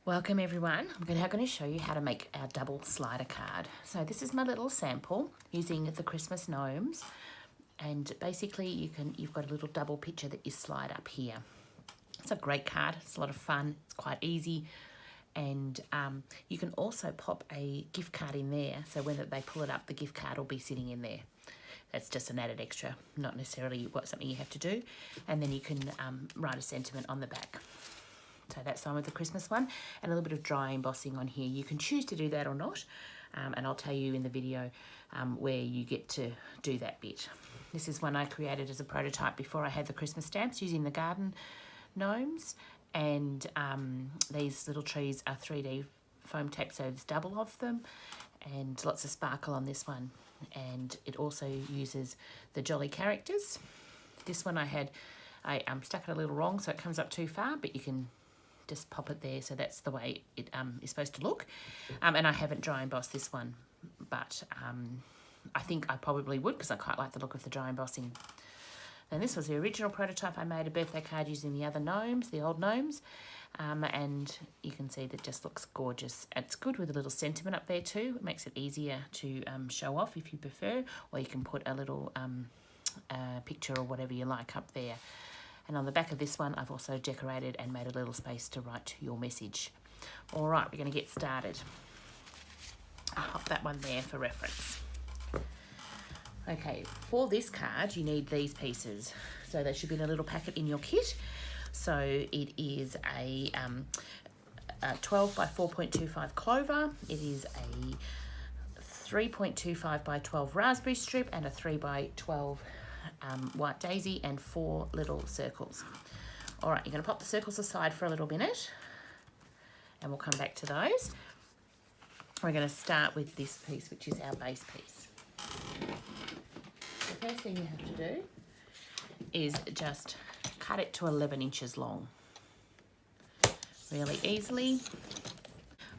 Welcome everyone. I'm now going to show you how to make our double slider card. So this is my little sample using the Christmas gnomes, and basically you've got a little double picture that you slide up here. It's a great card. It's a lot of fun. It's quite easy, and you can also pop a gift card in there. So when they pull it up, the gift card will be sitting in there. That's just an added extra, not necessarily something you have to do. And then you can write a sentiment on the back. So that's on with the Christmas one, and a little bit of dry embossing on here. You can choose to do that or not, and I'll tell you in the video where you get to do that bit. This is one I created as a prototype before I had the Christmas stamps using the garden gnomes, and these little trees are 3D foam tape, so there's double of them, and lots of sparkle on this one. And it also uses the jolly characters. This one I stuck it a little wrong, so it comes up too far, but you can just pop it there, so that's the way it is supposed to look. And I haven't dry embossed this one, but I think I probably would, because I quite like the look of the dry embossing. And this was the original prototype. I made a birthday card using the other gnomes, the old gnomes, and you can see that just looks gorgeous. It's good with a little sentiment up there too. It makes it easier to show off if you prefer, or you can put a little picture or whatever you like up there. And on the back of this one, I've also decorated and made a little space to write your message. All right, we're going to get started. I'll pop that one there for reference. Okay, for this card, you need these pieces. So they should be in a little packet in your kit. So it is a 12 by 4.25 clover. It is a 3.25 by 12 raspberry strip and a 3 by 12 white daisy, and 4 little circles. All right, you're going to pop the circles aside for a little minute, and we'll come back to those. We're going to start with this piece, which is our base piece. The first thing you have to do is just cut it to 11 inches long, really easily.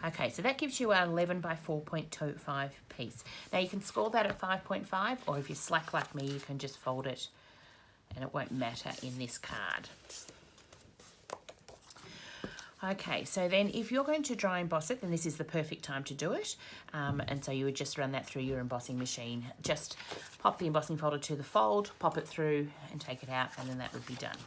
Okay, so that gives you an 11 by 4.25 piece. Now you can score that at 5.5, or if you're slack like me, you can just fold it and it won't matter in this card. Okay, so then if you're going to dry emboss it, then this is the perfect time to do it. And so you would just run that through your embossing machine. Just pop the embossing folder to the fold, pop it through and take it out, and then that would be done.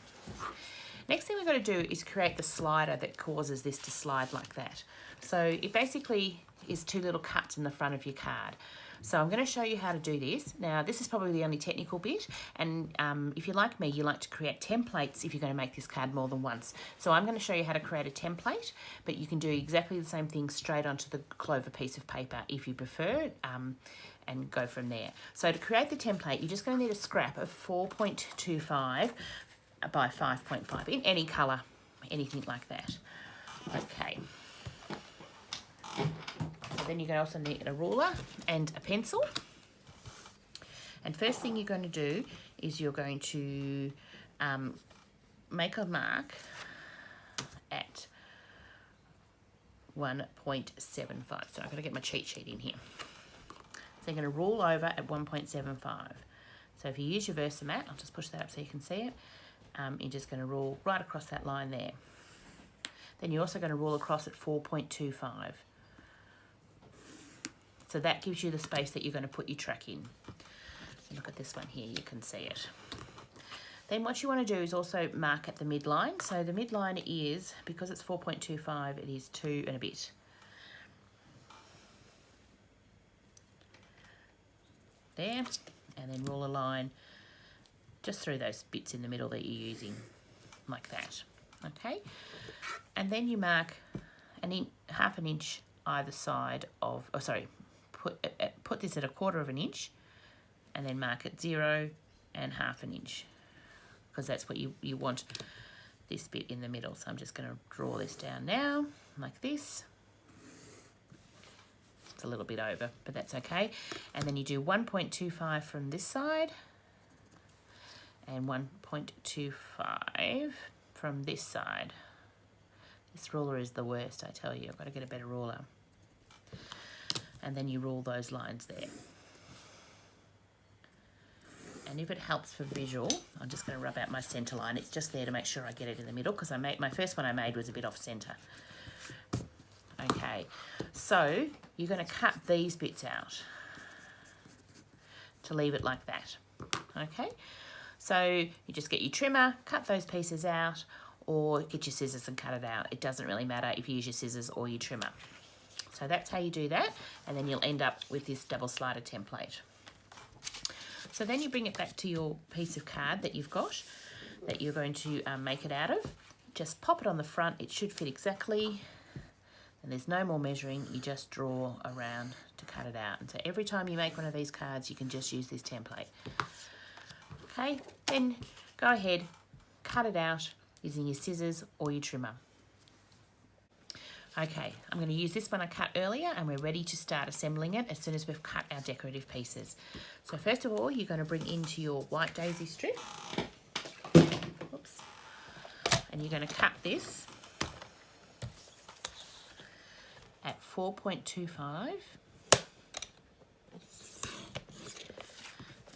Next thing we've got to do is create the slider that causes this to slide like that. So it basically is 2 little cuts in the front of your card. So I'm going to show you how to do this. Now this is probably the only technical bit, and if you're like me, you like to create templates if you're going to make this card more than once. So I'm going to show you how to create a template, but you can do exactly the same thing straight onto the clover piece of paper if you prefer, and go from there. So to create the template, you're just going to need a scrap of 4.25 by 5.5 in any colour, anything like that. Okay. So then you're going to also need a ruler and a pencil. And first thing you're going to do is you're going to make a mark at 1.75. So I've got to get my cheat sheet in here. So you're going to rule over at 1.75. So if you use your Versamat, I'll just push that up so you can see it. You're just going to rule right across that line there. Then you're also going to rule across at 4.25. So that gives you the space that you're going to put your track in. So look at this one here, you can see it. Then what you want to do is also mark at the midline. So the midline is, because it's 4.25, it is 2 and a bit. There, and then rule a line just through those bits in the middle that you're using, like that. Okay, and then you mark half an inch either side of, put this at 1/4 of an inch, and then mark it 0 and half an inch, because that's what you want, this bit in the middle. So I'm just going to draw this down now, like this. It's a little bit over, but that's okay. And then you do 1.25 from this side, and 1.25 from this side. This ruler is the worst, I tell you. I've got to get a better ruler. And then you rule those lines there. And if it helps for visual, I'm just going to rub out my centre line. It's just there to make sure I get it in the middle, because my first one I made was a bit off centre. Okay, so you're going to cut these bits out to leave it like that. Okay, so you just get your trimmer, cut those pieces out, or get your scissors and cut it out. It doesn't really matter if you use your scissors or your trimmer. So that's how you do that, and then you'll end up with this double slider template. So then you bring it back to your piece of card that you've got, that you're going to make it out of. Just pop it on the front. It should fit exactly, and there's no more measuring. You just draw around to cut it out. And so every time you make one of these cards, you can just use this template. Okay, then go ahead, cut it out using your scissors or your trimmer. Okay, I'm going to use this one I cut earlier, and we're ready to start assembling it as soon as we've cut our decorative pieces. So first of all, you're going to bring into your white daisy strip. Oops. And you're going to cut this at 4.25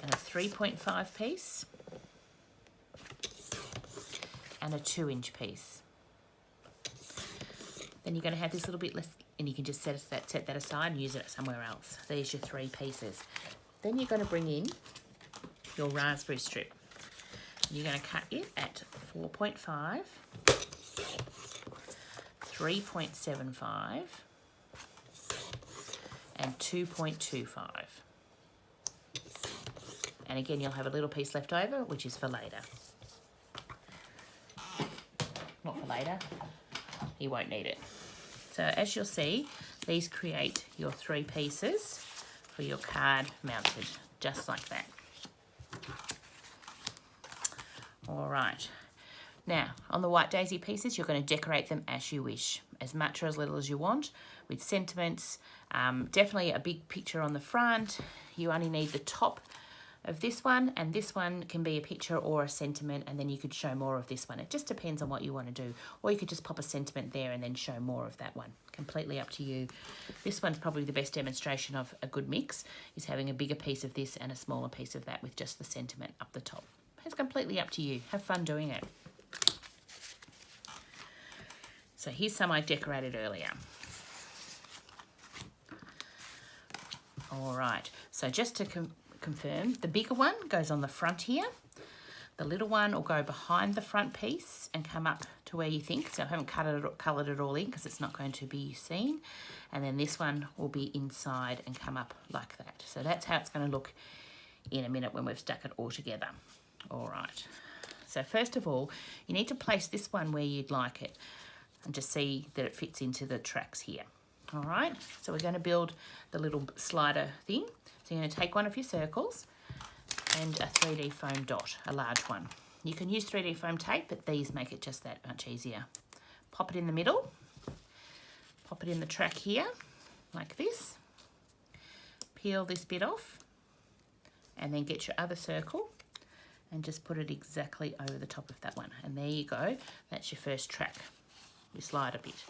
and a 3.5 piece and a 2-inch piece. Then you're going to have this little bit less, and you can just set that aside and use it somewhere else. There's your 3 pieces. Then you're going to bring in your raspberry strip. You're going to cut it at 4.5, 3.75 and 2.25. And again, you'll have a little piece left over, which is for later. Not for later. You won't need it. So as you'll see, these create your 3 pieces for your card mounted, just like that. All right. Now, on the white daisy pieces, you're going to decorate them as you wish, as much or as little as you want, with sentiments. Definitely a big picture on the front. You only need the top of this one, and this one can be a picture or a sentiment, and then you could show more of this one. It just depends on what you want to do. Or you could just pop a sentiment there and then show more of that one. Completely up to you. This one's probably the best demonstration of a good mix, is having a bigger piece of this and a smaller piece of that with just the sentiment up the top. It's completely up to you. Have fun doing it. So here's some I decorated earlier. All right, so just to confirm, the bigger one goes on the front here. The little one will go behind the front piece and come up to where you think. So I haven't coloured it all in because it's not going to be seen. And then this one will be inside and come up like that. So that's how it's going to look in a minute when we've stuck it all together. All right. So first of all, you need to place this one where you'd like it and just see that it fits into the tracks here. All right. So we're going to build the little slider thing. So you're going to take one of your circles and a 3D foam dot, a large one. You can use 3D foam tape, but these make it just that much easier. Pop it in the middle, pop it in the track here, like this. Peel this bit off, and then get your other circle and just put it exactly over the top of that one. And there you go, that's your first track, your slider bit.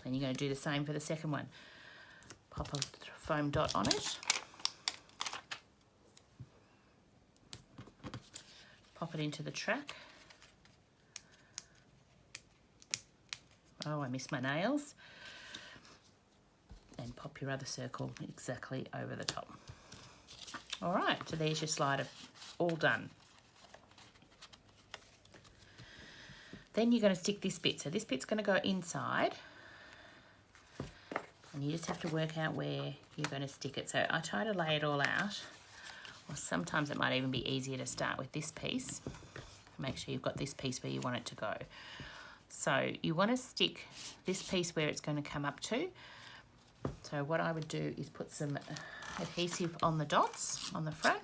And you're going to do the same for the second one. Pop a foam dot on it. Pop it into the track. Oh, I missed my nails. And pop your other circle exactly over the top. All right, so there's your slider, all done. Then you're going to stick this bit. So this bit's going to go inside. And you just have to work out where you're going to stick it. So I try to lay it all out. Or sometimes it might even be easier to start with this piece. Make sure you've got this piece where you want it to go. So you want to stick this piece where it's going to come up to. So what I would do is put some adhesive on the dots on the front.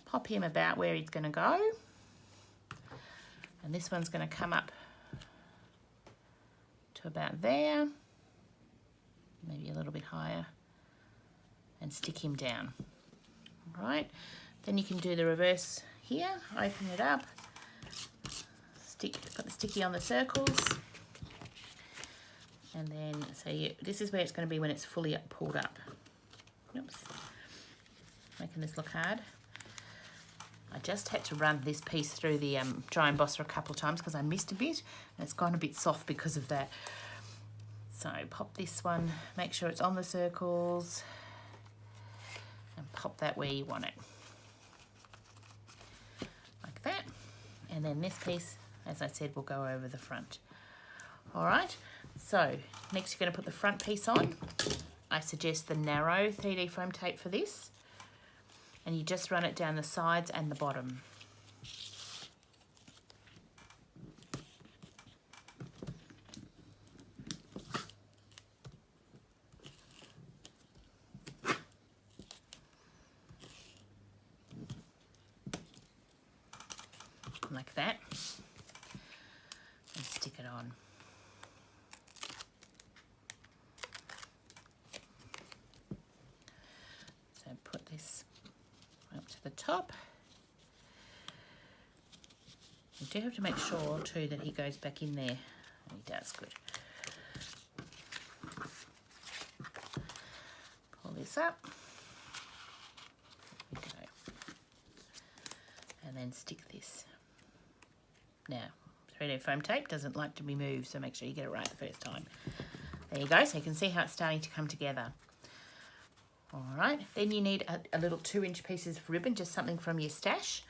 Pop him about where he's going to go. And this one's going to come up to about there. Maybe a little bit higher. And stick him down. All right. Then you can do the reverse here. Open it up. Put the sticky on the circles. And then, so this is where it's going to be when it's fully pulled up. Oops. Making this look hard. I just had to run this piece through the dry embosser a couple of times because I missed a bit and it's gone a bit soft because of that. So pop this one, make sure it's on the circles and pop that where you want it. Like that. And then this piece, as I said, will go over the front. All right, so next you're going to put the front piece on. I suggest the narrow 3D foam tape for this. And you just run it down the sides and the bottom. Like that. And stick it on. So put this up to the top. You do have to make sure too that he goes back in there. He does, good. Pull this up. There we go. And then stick this. Now, 3D foam tape doesn't like to be moved, so make sure you get it right the first time. There you go, so you can see how it's starting to come together. All right, then you need a little 2-inch pieces of ribbon, just something from your stash,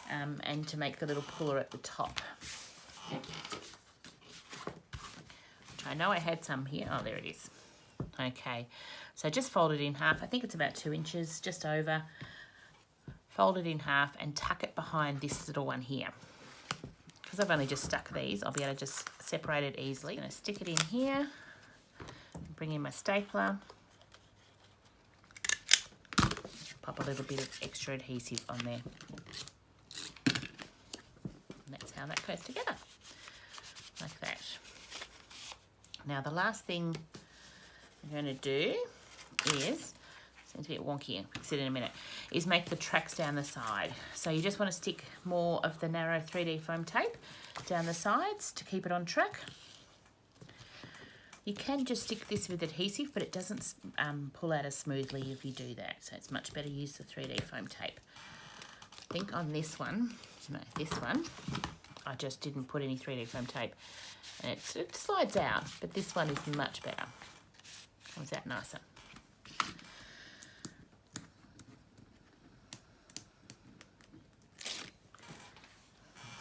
and to make the little puller at the top. Which I know I had some here. Oh, there it is. Okay, so just fold it in half. I think it's about 2 inches, just over. Fold it in half and tuck it behind this little one here. Because I've only just stuck these, I'll be able to just separate it easily. I'm going to stick it in here, bring in my stapler. Pop a little bit of extra adhesive on there. And that's how that goes together, like that. Now the last thing I'm going to do is, seems a bit wonky, I'll fix it in a minute, is make the tracks down the side. So you just want to stick more of the narrow 3D foam tape down the sides to keep it on track. You can just stick this with adhesive, but it doesn't pull out as smoothly if you do that. So it's much better to use the 3D foam tape. I think on this one, no, this one, I just didn't put any 3D foam tape. And it slides out, but this one is much better. Comes out nicer.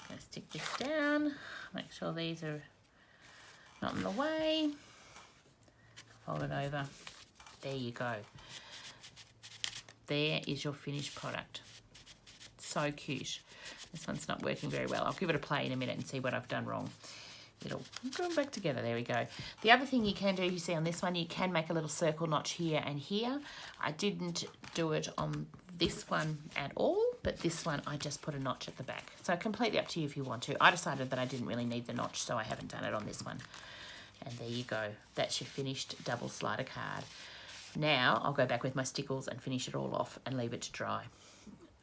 Going to stick this down, make sure these are not in the way. Fold it over. There you go. There is your finished product. So cute. This one's not working very well. I'll give it a play in a minute and see what I've done wrong. It'll come back together. There we go. The other thing you can do, you see on this one, you can make a little circle notch here and here. I didn't do it on this one at all, but this one I just put a notch at the back. So completely up to you if you want to. I decided that I didn't really need the notch, so I haven't done it on this one. And there you go. That's your finished double slider card. Now I'll go back with my stickles and finish it all off and leave it to dry.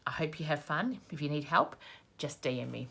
I hope you have fun. If you need help, just DM me.